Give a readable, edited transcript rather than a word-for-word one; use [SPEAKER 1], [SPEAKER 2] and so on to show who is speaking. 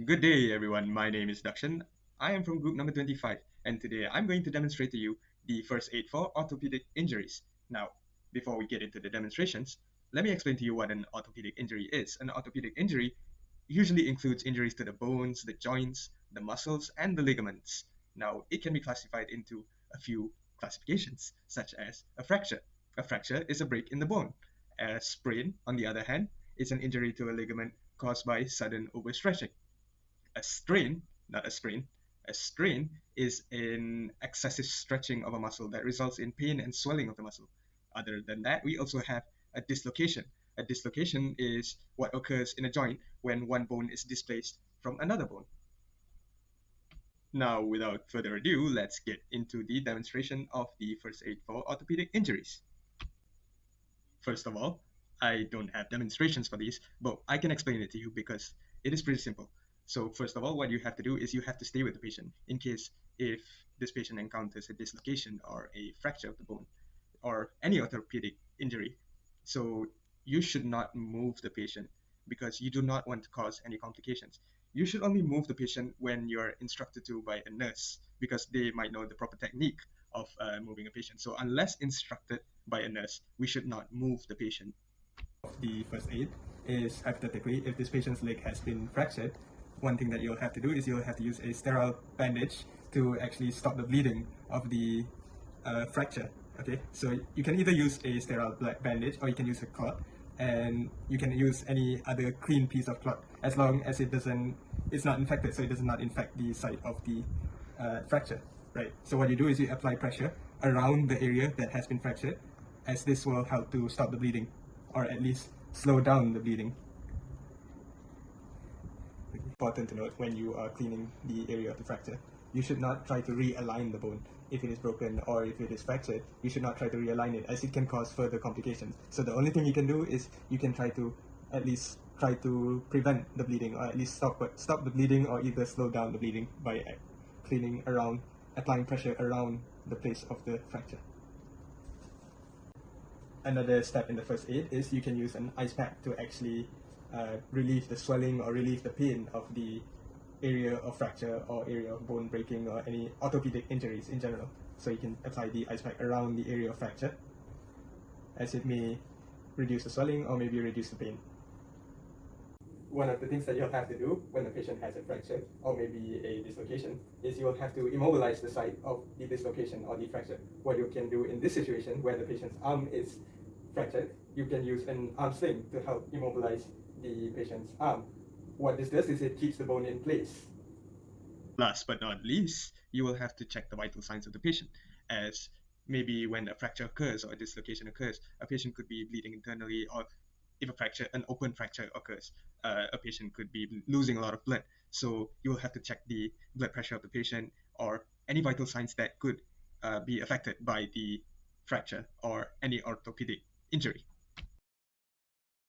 [SPEAKER 1] Good day, everyone. My name is DAKKSHAN. I am from group number 25, and today I'm going to demonstrate to you the first aid for orthopedic injuries. Now, before we get into the demonstrations, let me explain to you what an orthopedic injury is. An orthopedic injury usually includes injuries to the bones, the joints, the muscles, and the ligaments. Now, it can be classified into a few classifications, such as a fracture. A fracture is a break in the bone. A sprain, on the other hand, is an injury to a ligament caused by sudden overstretching. A strain, not a sprain, a strain is an excessive stretching of a muscle that results in pain and swelling of the muscle. Other than that, we also have a dislocation. A dislocation is what occurs in a joint when one bone is displaced from another bone. Now, without further ado, let's get into the demonstration of the first aid for orthopedic injuries. First of all, I don't have demonstrations for these, but I can explain it to you because it is pretty simple. So first of all, what you have to do is you have to stay with the patient in case if this patient encounters a dislocation or a fracture of the bone or any orthopedic injury. So you should not move the patient because you do not want to cause any complications. You should only move the patient when you're instructed to by a nurse because they might know the proper technique of moving a patient. So unless instructed by a nurse, we should not move the patient. The first aid is hypothetically if this patient's leg has been fractured, one thing that you'll have to do is you'll have to use a sterile bandage to actually stop the bleeding of the fracture. Okay, so you can either use a sterile bandage or you can use a cloth, and you can use any other clean piece of cloth as long as it's not infected, so it does not infect the site of the fracture, right? So what you do is you apply pressure around the area that has been fractured, as this will help to stop the bleeding or at least slow down the bleeding. Important to note when you are cleaning the area of the fracture, you should not try to realign the bone. If it is broken or if it is fractured, you should not try to realign it as it can cause further complications. So the only thing you can do is you can try to at least try to prevent the bleeding or at least stop the bleeding or either slow down the bleeding by cleaning around, applying pressure around the place of the fracture. Another step in the first aid is you can use an ice pack to actually relieve the swelling or relieve the pain of the area of fracture or area of bone breaking or any orthopedic injuries in general. So you can apply the ice pack around the area of fracture, as it may reduce the swelling or maybe reduce the pain. One of the things that you'll have to do when the patient has a fracture or maybe a dislocation is you'll have to immobilize the site of the dislocation or the fracture. What you can do in this situation where the patient's arm is fractured, you can use an arm sling to help immobilize the patient's arm. What this does is it keeps the bone in place. Last but not least, you will have to check the vital signs of the patient, as maybe when a fracture occurs or a dislocation occurs, a patient could be bleeding internally, or if an open fracture occurs, a patient could be losing a lot of blood. So you will have to check the blood pressure of the patient or any vital signs that could be affected by the fracture or any orthopedic injury.